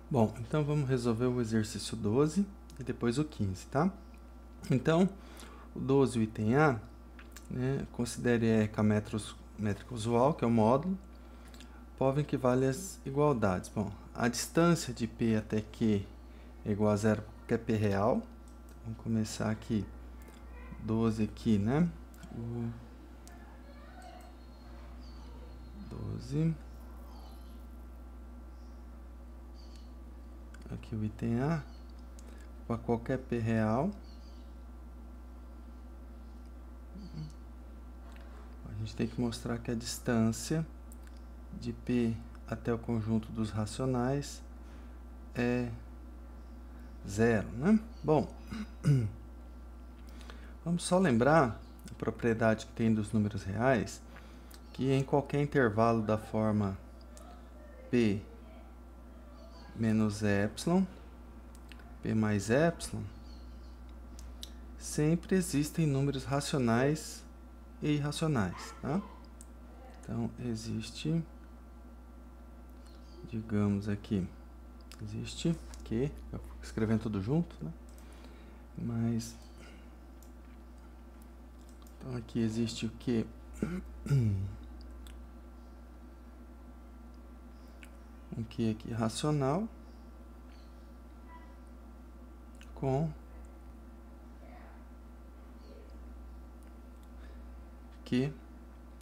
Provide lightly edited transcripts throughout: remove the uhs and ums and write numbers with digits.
Bom, então vamos resolver o exercício 12 e depois o 15, tá? Então, o 12, o item A, né, considere ECA métrica usual, que é o módulo, prove que vale as igualdades. Bom, a distância de P até Q é igual a zero, porque é P real. Vamos começar aqui, 12 aqui, né? O 12. Aqui o item A, para qualquer P real, a gente tem que mostrar que a distância de P até o conjunto dos racionais é zero, né? Bom, vamos só lembrar a propriedade que tem dos números reais, que em qualquer intervalo da forma P menos epsilon, P mais epsilon, sempre existem números racionais e irracionais, tá? Então, existe, digamos aqui, existe Q, eu vou escrevendo tudo junto, né? Mas, então aqui existe o Q, um Q aqui racional, com Q,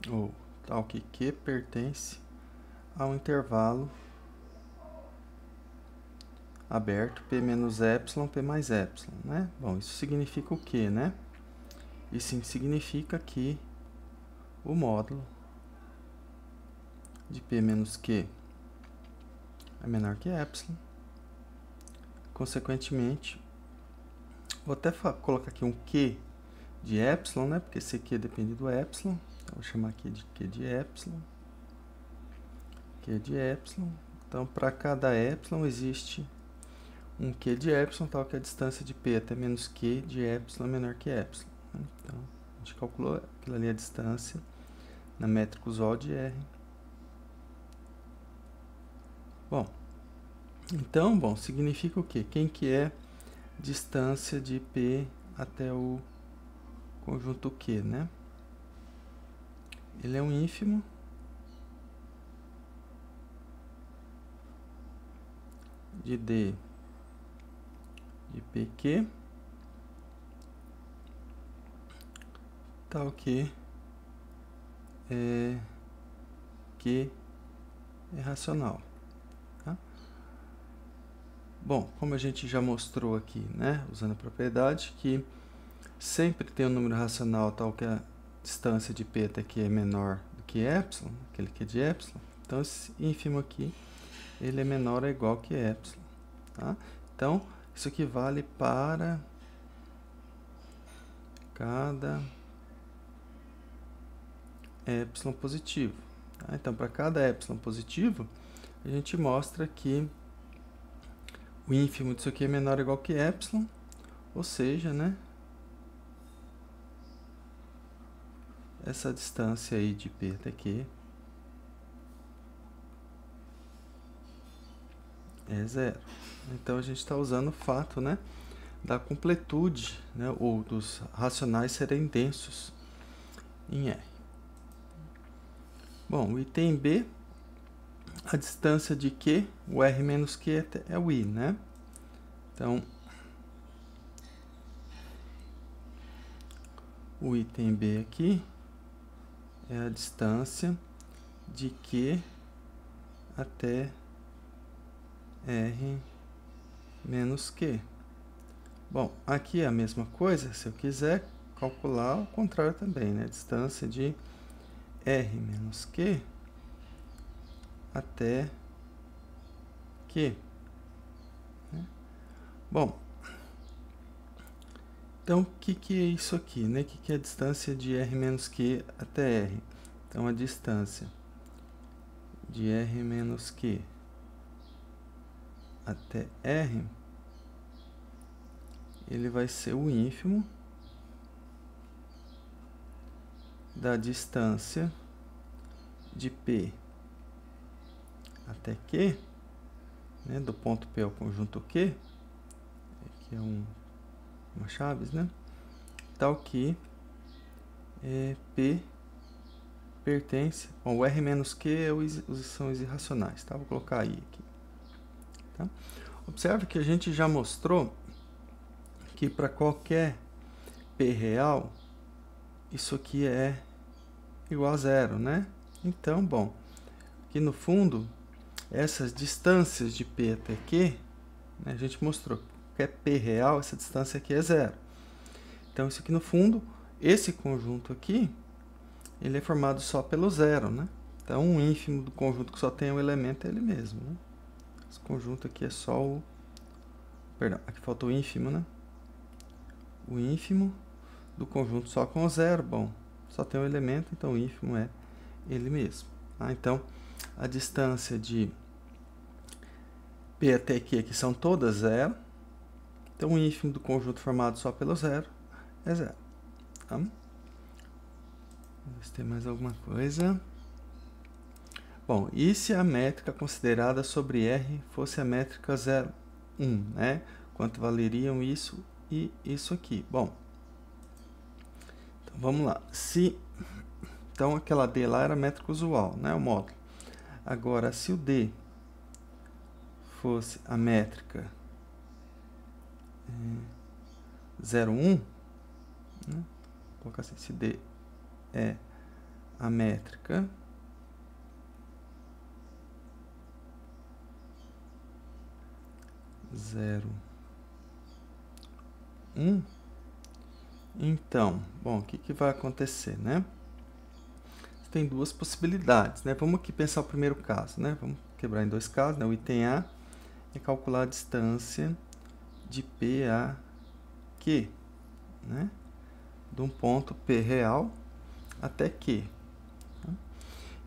ou tal que Q pertence ao intervalo aberto P menos epsilon, P mais epsilon, né? Bom, isso significa o quê, né? Isso significa que o módulo de P menos Q é menor que epsilon. Consequentemente, vou até colocar aqui um Q de epsilon, né? Porque esse Q depende do epsilon. Então, vou chamar aqui de Q de epsilon. Q de epsilon. Então, para cada epsilon existe um Q de epsilon, tal que a distância de P até menos Q de epsilon é menor que epsilon. Então, a gente calculou aquilo ali a distância na métrica usual de R. Bom, então, significa o quê? Quem que é distância de P até o conjunto Q, né? Ele é um ínfimo de D de PQ, tal que Q é racional. Tá? Bom, como a gente já mostrou aqui, né, usando a propriedade, que sempre tem um número racional tal que a distância de P até Q é menor do que epsilon, aquele Q de epsilon. Então, esse ínfimo aqui, ele é menor ou igual que epsilon. Tá? Então, isso aqui vale para cada epsilon positivo. Tá? Então, para cada epsilon positivo, a gente mostra que o ínfimo disso aqui é menor ou igual que epsilon, ou seja, né, essa distância aí de P até Q é zero. Então, a gente está usando o fato, né, da completude, né, ou dos racionais serem densos em R. Bom, o item B, a distância de Q, o R menos Q é o I, né? Então, o item B aqui é a distância de Q até R menos Q. Bom, aqui é a mesma coisa, se eu quiser calcular o contrário também, né? A distância de R menos Q até Q. Né? Bom, então o que é isso aqui, né? O que é a distância de R menos Q até R? Então, a distância de R menos Q até R, ele vai ser o ínfimo da distância de P até Q né, do ponto P ao conjunto Q, que é uma chaves, né, tal que P pertence, bom, o R menos Q são os irracionais, tá? Vou colocar I aqui. Tá? Observe que a gente já mostrou que para qualquer P real, isso aqui é igual a zero, né? Então, bom, aqui no fundo, essas distâncias de P até Q, né, a gente mostrou que qualquer P real, essa distância aqui é zero. Então, isso aqui no fundo, esse conjunto aqui, ele é formado só pelo zero, né? Então, o ínfimo do conjunto que só tem um elemento é ele mesmo, né? Esse conjunto aqui é só o... Perdão, aqui falta o ínfimo, né? O ínfimo do conjunto só com o zero, bom, só tem um elemento, então o ínfimo é ele mesmo. Ah, então, a distância de P até Q aqui são todas zero. Então, o ínfimo do conjunto formado só pelo zero é zero. Tá? Vamos ver se tem mais alguma coisa. Bom, e se a métrica considerada sobre R fosse a métrica 0, 1, né? Quanto valeriam isso e isso aqui? Bom, então vamos lá. Então, aquela D lá era a métrica usual, né? O módulo. Agora, se o D fosse a métrica 0, 1, né? Vou colocar assim, se D é a métrica 0, 1, então, bom, o que vai acontecer, né? Tem duas possibilidades, né? Vamos aqui pensar o primeiro caso, né? Vamos quebrar em dois casos, né? O item A é calcular a distância de P a Q, né? De um ponto P real até Q.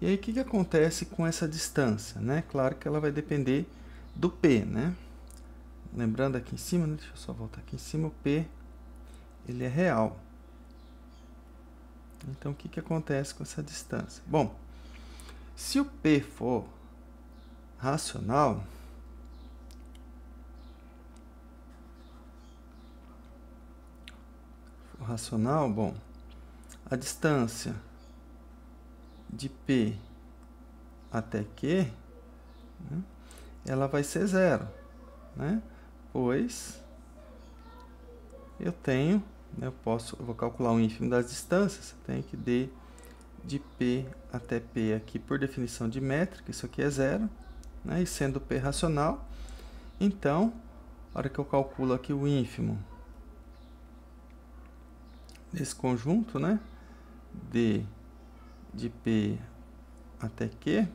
E aí, o que acontece com essa distância, né? Claro que ela vai depender do P, né? Lembrando aqui em cima, né? Deixa eu só voltar aqui em cima, o P, ele é real. Então, o que acontece com essa distância? Bom, se o P for racional, bom, a distância de P até Q, né, ela vai ser zero, né? Pois eu tenho, né, eu vou calcular o ínfimo das distâncias, eu tenho que D de P até P aqui, por definição de métrica, isso aqui é zero, né? E sendo P racional, então, na hora que eu calculo aqui o ínfimo desse conjunto, né? D de P até Q,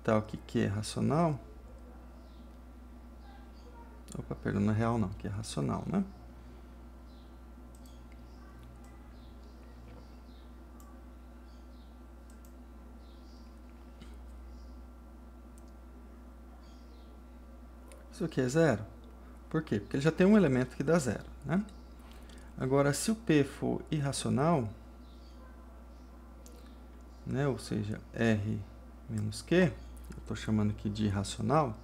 tal que Q é racional. Opa, perdão, não é real não, que é racional, né? Isso aqui é zero. Por quê? Porque ele já tem um elemento que dá zero, né? Agora, se o P for irracional, né, ou seja, R menos Q, eu estou chamando aqui de irracional,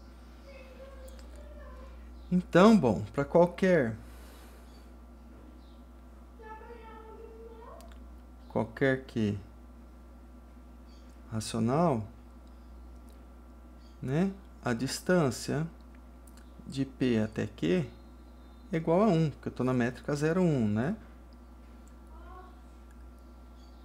então, bom, para qualquer Q racional, né, a distância de P até Q é igual a 1, porque eu estou na métrica 0, 1, né?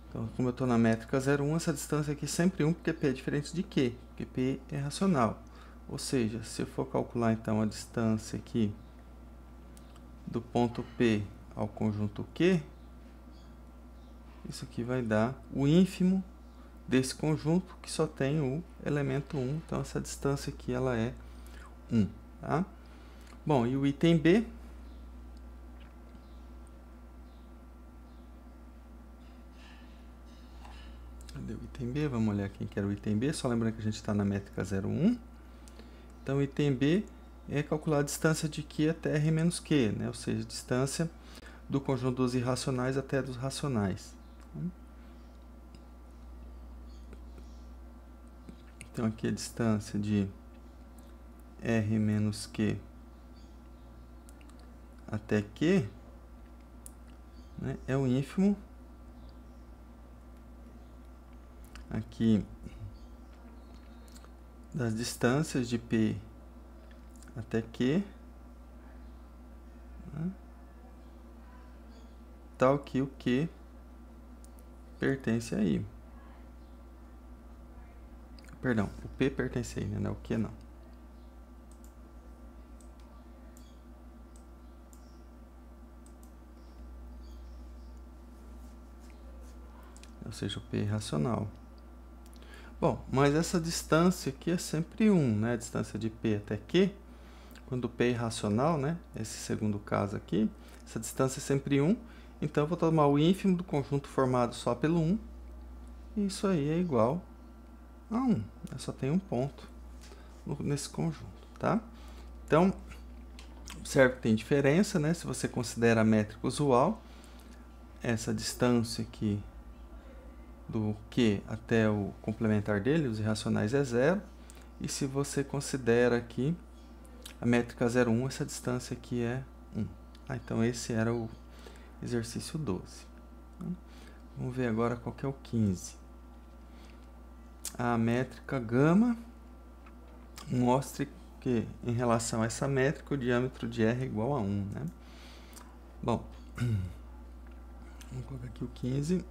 Então, como eu estou na métrica 0, 1, essa distância aqui é sempre 1, porque P é diferente de Q, porque P é racional. Ou seja, se eu for calcular, então, a distância aqui do ponto P ao conjunto Q, isso aqui vai dar o ínfimo desse conjunto, que só tem o elemento 1. Então, essa distância aqui, ela é 1, tá? Bom, e o item B? Cadê o item B? Vamos olhar quem que era o item B. Só lembrando que a gente está na métrica 0, 1. Então, o item B é calcular a distância de Q até R menos Q, né? Ou seja, a distância do conjunto dos irracionais até dos racionais. Então, aqui a distância de R menos Q até Q, né, é o ínfimo aqui das distâncias de P até Q, né, tal que o Q pertence a I. Perdão, o P pertence a I, né? O Q não. Ou seja, o P é irracional. Bom, mas essa distância aqui é sempre 1, né? A distância de P até Q, quando P é irracional, né? Esse segundo caso aqui, essa distância é sempre 1. Então, eu vou tomar o ínfimo do conjunto formado só pelo 1. E isso aí é igual a 1. Eu só tenho um ponto nesse conjunto, tá? Então, observe que tem diferença, né? Se você considera a métrica usual, essa distância aqui do Q até o complementar dele, os irracionais, é 0. E se você considera aqui a métrica 0,1, essa distância aqui é 1. Então, esse era o exercício 12. Vamos ver agora qual que é o 15. A métrica gama mostre que, em relação a essa métrica, o diâmetro de R é igual a 1, né? Bom, vamos colocar aqui o 15.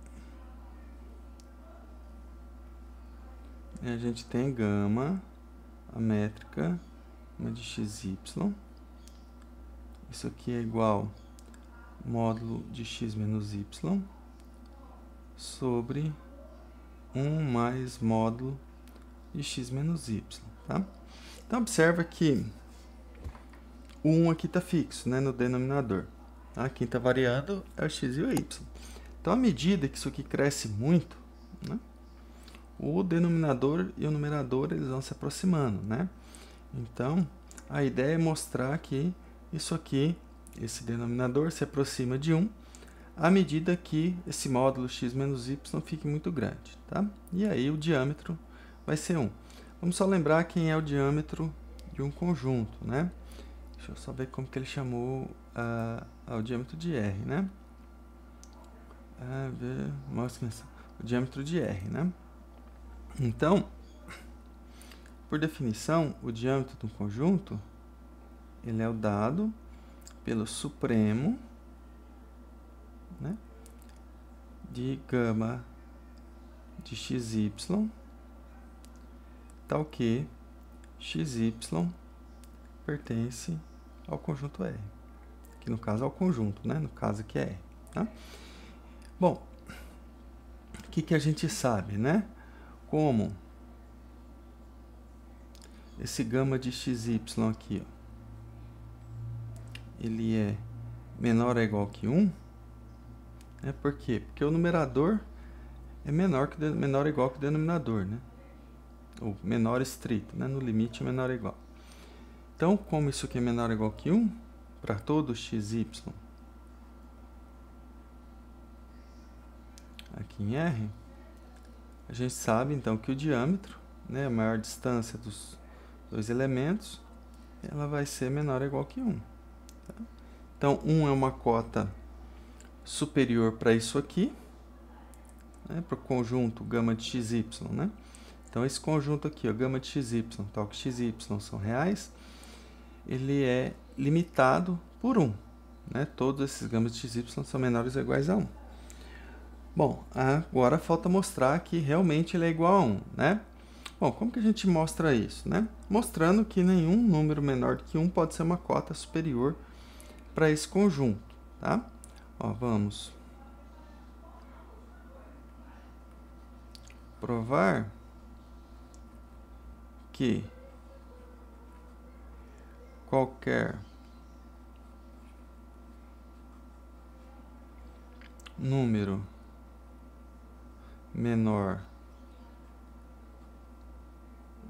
E a gente tem gama, a métrica, uma de xy. Isso aqui é igual módulo de x menos y sobre 1 mais módulo de x menos y, tá? Então, observa que o 1 aqui está fixo, né, no denominador. Tá? Quem está variando é o x e o y. Então, à medida que isso aqui cresce muito, né, o denominador e o numerador eles vão se aproximando, né? Então, a ideia é mostrar que isso aqui, esse denominador, se aproxima de 1 à medida que esse módulo x menos y fique muito grande, tá? E aí o diâmetro vai ser 1. Vamos só lembrar quem é o diâmetro de um conjunto, né? Deixa eu só ver como que ele chamou o diâmetro de R, né? O diâmetro de R, né? Então, por definição, o diâmetro de um conjunto ele é o dado pelo supremo, né, de gama de xy, tal que xy pertence ao conjunto R. Que no caso é o conjunto, né? No caso aqui é R. Tá? Bom, o que a gente sabe, né? Como esse gama de xy aqui, ó, ele é menor ou igual que 1, né? Por quê? Porque o numerador é menor ou igual que o denominador, né? Ou menor estrito, né? No limite, menor ou igual. Então, como isso aqui é menor ou igual que 1, para todo xy aqui em R, a gente sabe, então, que o diâmetro, né, a maior distância dos dois elementos, ela vai ser menor ou igual que 1. Tá? Então, 1 é uma cota superior para isso aqui, né, para o conjunto gama de xy, né? Então, esse conjunto aqui, ó, gama de xy, tal que xy são reais, ele é limitado por 1. Né? Todos esses gamas de xy são menores ou iguais a 1. Bom, agora falta mostrar que realmente ele é igual a 1, né? Bom, como que a gente mostra isso, né? Mostrando que nenhum número menor do que 1 pode ser uma cota superior para esse conjunto, tá? Ó, vamos provar que qualquer número menor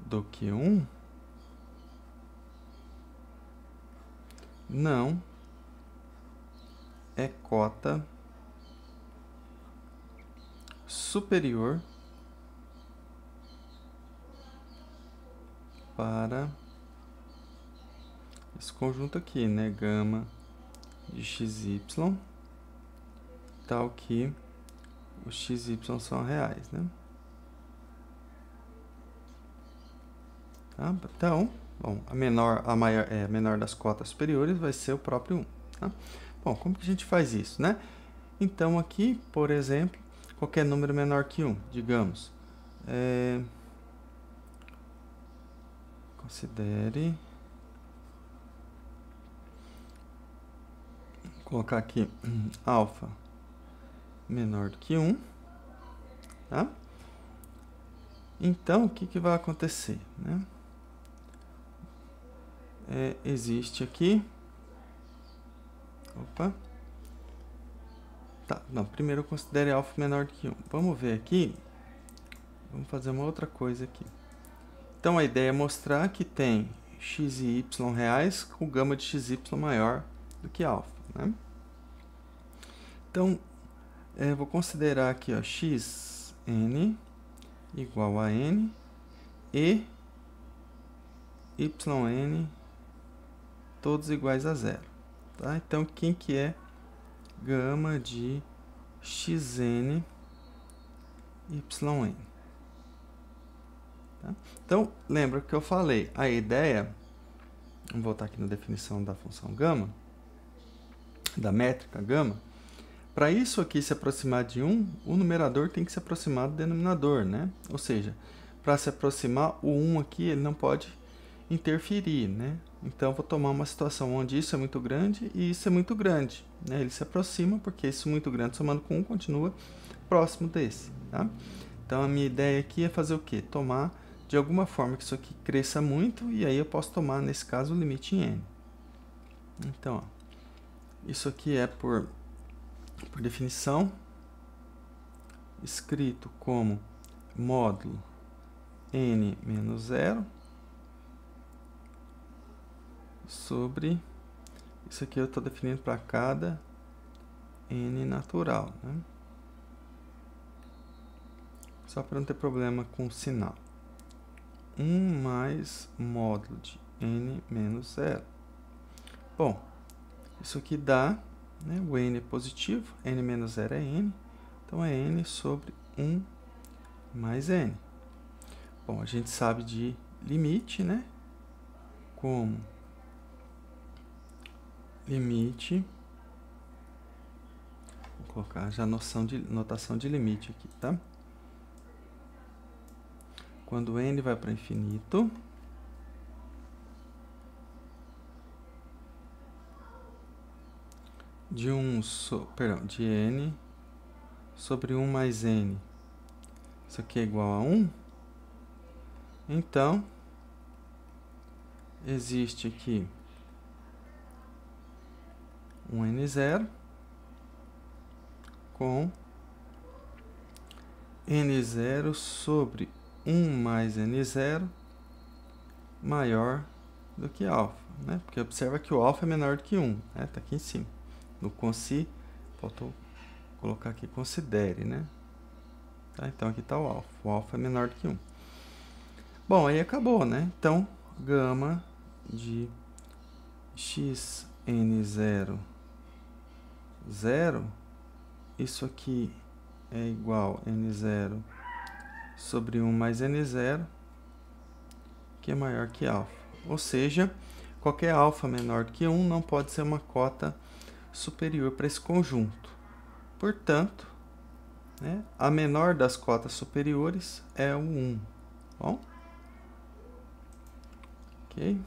do que 1 não é cota superior para esse conjunto aqui, né? Gama de xy, tal que os xy são reais, né? Tá? Então, bom, a menor das cotas superiores vai ser o próprio 1. Tá? Bom, como que a gente faz isso, né? Então, aqui, por exemplo, qualquer número menor que 1, digamos, considere, vou colocar aqui alfa menor do que 1, tá? Então, o que vai acontecer, né? Existe aqui, opa, tá, não, primeiro eu considere alfa menor do que 1. Vamos ver aqui, vamos fazer uma outra coisa aqui. Então, a ideia é mostrar que tem x e y reais com gama de xy maior do que alfa, né? Então, vou considerar aqui, ó, xn igual a n e yn todos iguais a zero. Tá? Então, quem que é gama de xn yn? Tá? Então, lembra que eu falei, a ideia, vamos voltar aqui na definição da função gama, da métrica gama, para isso aqui se aproximar de 1, o numerador tem que se aproximar do denominador, né? Ou seja, para se aproximar, o 1 aqui ele não pode interferir, né? Então, eu vou tomar uma situação onde isso é muito grande e isso é muito grande, né? Ele se aproxima porque isso muito grande somando com 1 continua próximo desse, tá? Então, a minha ideia aqui é fazer o quê? Tomar de alguma forma que isso aqui cresça muito e aí eu posso tomar, nesse caso, o limite em n. Então, ó, isso aqui é por definição, escrito como módulo n menos 0 sobre, isso aqui eu estou definindo para cada n natural, né? Só para não ter problema com o sinal. 1 mais módulo de n menos 0. Bom, isso aqui dá, né, o n é positivo, n menos 0 é n, então é n sobre 1 mais n. Bom, a gente sabe de limite, né? Como limite, vou colocar já notação de limite aqui, tá? Quando n vai para infinito, de n sobre 1 mais n, isso aqui é igual a 1, então, existe aqui um n0 com n0 sobre 1 mais n0 maior do que alfa, né? Porque observa que o alfa é menor do que 1, né? Tá aqui em cima. No consi, faltou colocar aqui considere, né? Tá? Então, aqui está o alfa. O alfa é menor do que 1. Bom, aí acabou, né? Então, gama de xn0, 0, isso aqui é igual a n0 sobre 1 mais n0, que é maior que alfa. Ou seja, qualquer alfa menor do que 1 não pode ser uma cota superior para esse conjunto. Portanto, né, a menor das cotas superiores é o 1. Bom? Ok?